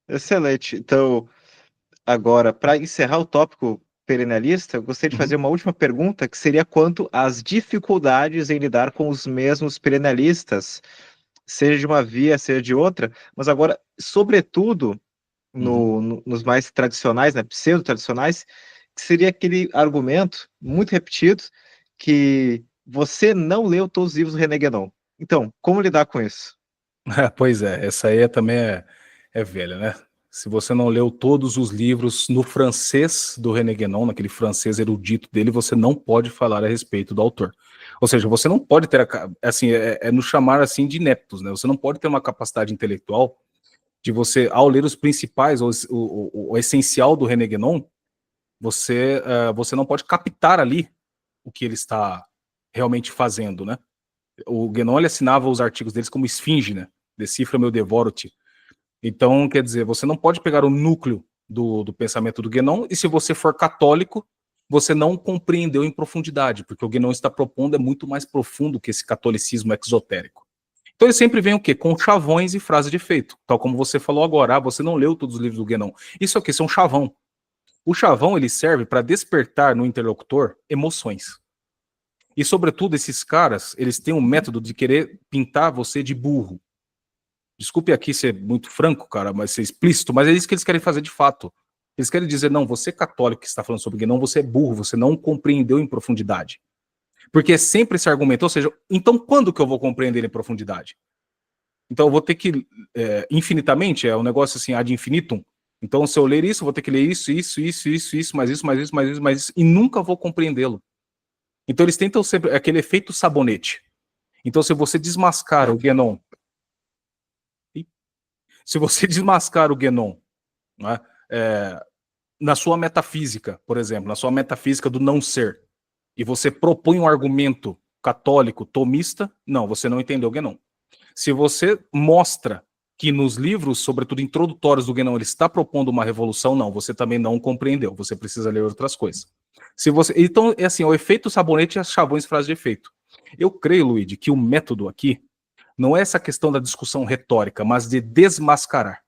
Excelente. Então, agora, para encerrar o tópico perennialista, eu gostaria de fazer Uhum. uma última pergunta, que seria quanto às dificuldades em lidar com os mesmos perennialistas, seja de uma via, seja de outra, mas agora, sobretudo, Uhum. nos mais tradicionais, né, pseudo-tradicionais, que seria aquele argumento muito repetido que você não leu todos os livros do René Guénon. Então, como lidar com isso? Pois é, essa aí também é velha, né? Se você não leu todos os livros no francês do René Guénon, naquele francês erudito dele, você não pode falar a respeito do autor. Ou seja, você não pode ter, assim, nos chamar assim de ineptos, né? Você não pode ter uma capacidade intelectual de você, ao ler os principais, o essencial do René Guénon, você não pode captar ali o que ele está realmente fazendo, né? O Guénon, ele assinava os artigos deles como esfinge, né? Decifra-me, eu devoro-te. Então, quer dizer, você não pode pegar o núcleo do pensamento do Guénon, e se você for católico, você não compreendeu em profundidade, porque o Guénon está propondo é muito mais profundo que esse catolicismo exotérico. Então ele sempre vem o quê? Com chavões e frases de efeito, tal como você falou agora, você não leu todos os livros do Guénon. Isso aqui são chavão. O chavão, ele serve para despertar no interlocutor emoções. E, sobretudo, esses caras, eles têm um método de querer pintar você de burro. Desculpe aqui ser muito franco, cara, mas ser explícito, mas é isso que eles querem fazer de fato. Eles querem dizer, não, você católico que está falando sobre Guénon, você é burro, você não compreendeu em profundidade. Porque é sempre esse argumento, ou seja, então quando que eu vou compreender em profundidade? Então eu vou ter que, infinitamente, é um negócio assim, ad infinitum. Então se eu ler isso, eu vou ter que ler isso, mais isso, mais isso, mais isso, mais isso, e nunca vou compreendê-lo. Então eles tentam sempre, aquele efeito sabonete. Então se você desmascara o Guénon, se você desmascara o Guénon, né, é, na sua metafísica, por exemplo, na sua metafísica do não ser, e você propõe um argumento católico tomista, não, você não entendeu o Guénon. Se você mostra que nos livros, sobretudo introdutórios do Guénon, ele está propondo uma revolução, não, você também não compreendeu, você precisa ler outras coisas. Se você, então, é assim, o efeito sabonete e as chavões frase de efeito. Eu creio, Luigi, que o método aqui não é essa questão da discussão retórica, mas de desmascarar.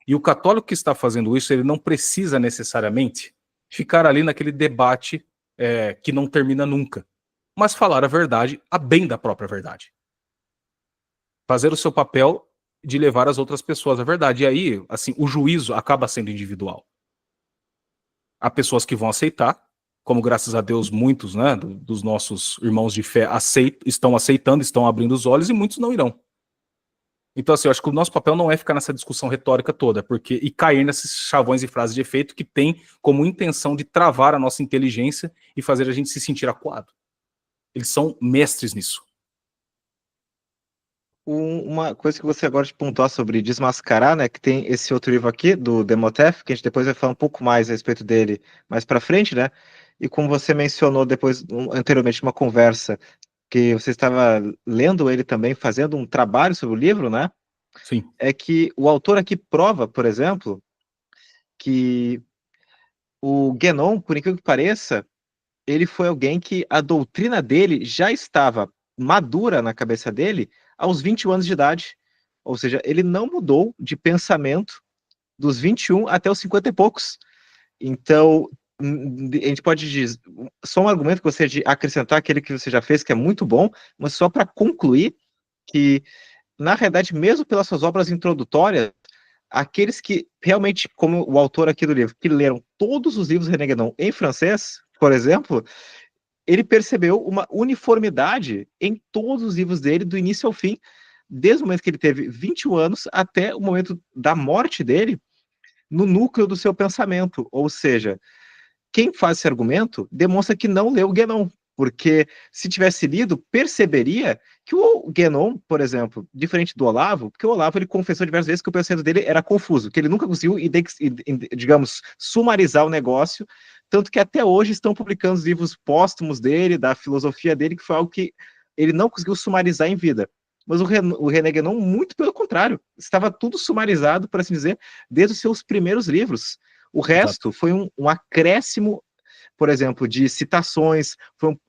E o católico que está fazendo isso, ele não precisa necessariamente ficar ali naquele debate que não termina nunca, mas falar a verdade a bem da própria verdade. Fazer o seu papel de levar as outras pessoas à verdade. E aí, assim, o juízo acaba sendo individual. Há pessoas que vão aceitar, como graças a Deus muitos, né, dos nossos irmãos de fé estão aceitando, estão abrindo os olhos, e muitos não irão. Então, assim, eu acho que o nosso papel não é ficar nessa discussão retórica toda, e cair nesses chavões e frases de efeito que tem como intenção de travar a nossa inteligência e fazer a gente se sentir acuado. Eles são mestres nisso. Uma coisa que você agora te pontuar sobre desmascarar, né, que tem esse outro livro aqui, do Demotef, que a gente depois vai falar um pouco mais a respeito dele mais para frente, né, e como você mencionou depois, anteriormente, uma conversa, que você estava lendo ele também, fazendo um trabalho sobre o livro, né, Sim. é que o autor aqui prova, por exemplo, que o Guénon, por incrível que pareça, ele foi alguém que a doutrina dele já estava madura na cabeça dele aos 21 anos de idade. Ou seja, ele não mudou de pensamento dos 21 até os 50 e poucos. Então, a gente pode dizer, só um argumento que você de acrescentar aquele que você já fez, que é muito bom, mas só para concluir que, na realidade, mesmo pelas suas obras introdutórias, aqueles que realmente, como o autor aqui do livro, que leram todos os livros de René Guénon em francês, por exemplo, ele percebeu uma uniformidade em todos os livros dele, do início ao fim, desde o momento que ele teve 21 anos até o momento da morte dele, no núcleo do seu pensamento. Ou seja, quem faz esse argumento demonstra que não leu Guénon, porque se tivesse lido, perceberia que o Guénon, por exemplo, diferente do Olavo, porque o Olavo ele confessou diversas vezes que o pensamento dele era confuso, que ele nunca conseguiu, digamos, sumarizar o negócio, tanto que até hoje estão publicando os livros póstumos dele, da filosofia dele, que foi algo que ele não conseguiu sumarizar em vida. Mas o René Guénon, muito pelo contrário, estava tudo sumarizado, por assim dizer, desde os seus primeiros livros. O Exato. resto foi um acréscimo, por exemplo, de citações,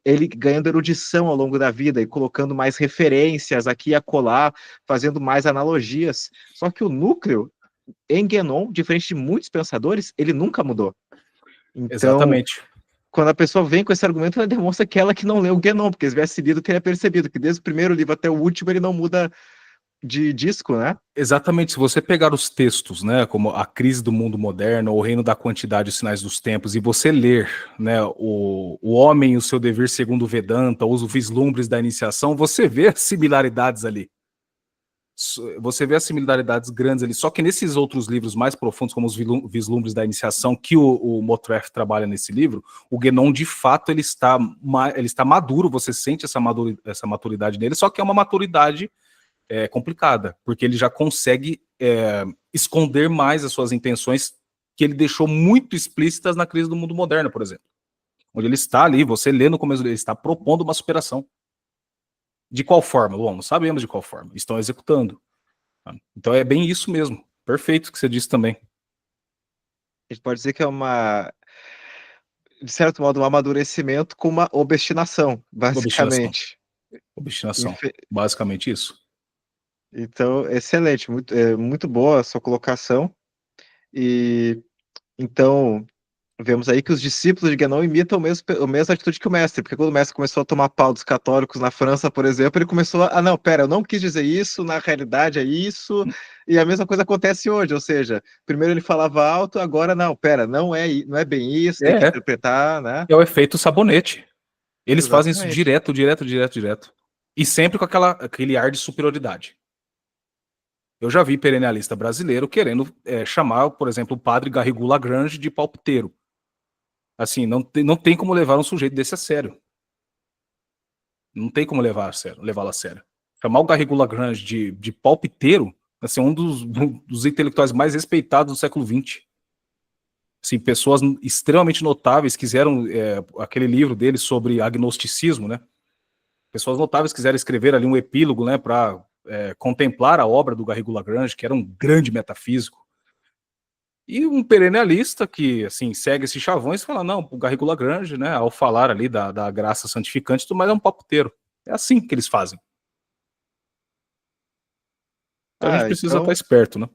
ele ganhando erudição ao longo da vida e colocando mais referências aqui e acolá, fazendo mais analogias. Só que o núcleo em Guénon, diferente de muitos pensadores, ele nunca mudou. Então, Exatamente. quando a pessoa vem com esse argumento, ela demonstra que ela que não leu o Guénon, porque se tivesse lido, teria percebido que desde o primeiro livro até o último ele não muda de disco, né? Exatamente, se você pegar os textos, né, como A Crise do Mundo Moderno, ou O Reino da Quantidade e os Sinais dos Tempos, e você ler, né, o Homem e o Seu Dever segundo o Vedanta, ou os Vislumbres da Iniciação, você vê similaridades ali. Você vê as similaridades grandes ali, só que nesses outros livros mais profundos, como os Vislumbres da Iniciação, que o Mottreff trabalha nesse livro, o Guénon, de fato, ele está maduro, você sente essa maturidade nele, só que é uma maturidade complicada, porque ele já consegue esconder mais as suas intenções, que ele deixou muito explícitas na Crise do Mundo Moderno, por exemplo. Onde ele está ali, você lê no começo dele, está propondo uma superação. De qual forma? Bom, não sabemos de qual forma. Estão executando. Então é bem isso mesmo. Perfeito o que você disse também. A gente pode dizer que é de certo modo, um amadurecimento com uma obstinação, Obstinação. basicamente. Obstinação. Infe- Basicamente isso. Então, excelente, muito boa a sua colocação. E então, vemos aí que os discípulos de Guénon imitam a mesma atitude que o mestre, porque quando o mestre começou a tomar pau dos católicos na França, por exemplo, ele começou não, pera, eu não quis dizer isso, na realidade é isso, e a mesma coisa acontece hoje, ou seja, primeiro ele falava alto, agora não, pera, não é bem isso, tem que É interpretar, né? o efeito sabonete. Eles fazem isso Exatamente. direto. E sempre com aquele ar de superioridade. Eu já vi perennialista brasileiro querendo chamar, por exemplo, o padre Garrigou Lagrange de palpiteiro. Assim, não tem como levar um sujeito desse a sério. Não tem como levá-lo a sério. Chamar o Garrigou Lagrange de palpiteiro, assim, um dos intelectuais mais respeitados do século XX. Assim, pessoas extremamente notáveis quiseram aquele livro dele sobre agnosticismo, né? Pessoas notáveis quiseram escrever ali um epílogo, né, para contemplar a obra do Garrigou Lagrange, que era um grande metafísico. E um perennialista que, assim, segue esses chavões e fala, não, o Garrigou Lagrange, né, ao falar ali da graça santificante, tudo mais é um papoteiro. É assim que eles fazem. Então a gente precisa estar Então, esperto, né?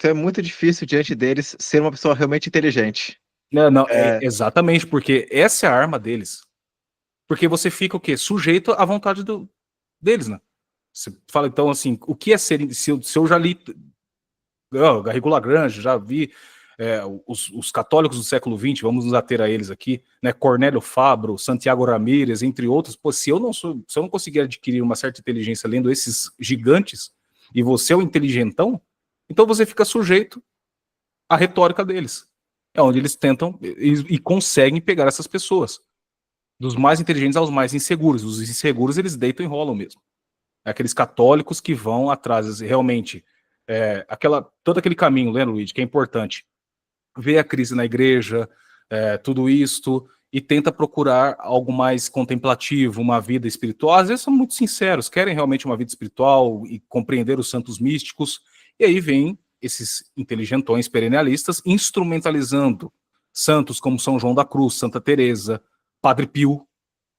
é muito difícil diante deles ser uma pessoa realmente inteligente. Não, É, exatamente, porque essa é a arma deles. Porque você fica o quê? Sujeito à vontade deles, né? Você fala, então, assim, o que é ser... Se eu já li Garrigou Lagrange, já vi os católicos do século XX, vamos nos ater a eles aqui, né? Cornélio Fabro, Santiago Ramírez, entre outros. Pô, se eu não conseguir adquirir uma certa inteligência lendo esses gigantes, e você é o inteligentão, então você fica sujeito à retórica deles. É onde eles tentam e conseguem pegar essas pessoas. Dos mais inteligentes aos mais inseguros. Os inseguros, eles deitam e rolam mesmo. Aqueles católicos que vão atrás, realmente, todo aquele caminho, né, Luiz, que é importante, ver a crise na igreja, tudo isto, e tenta procurar algo mais contemplativo, uma vida espiritual. Às vezes são muito sinceros, querem realmente uma vida espiritual e compreender os santos místicos, e aí vem esses inteligentões perennialistas instrumentalizando santos como São João da Cruz, Santa Teresa, Padre Pio,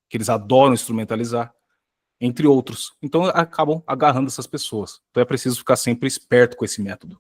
que eles adoram instrumentalizar, entre outros. Então acabam agarrando essas pessoas. Então é preciso ficar sempre esperto com esse método.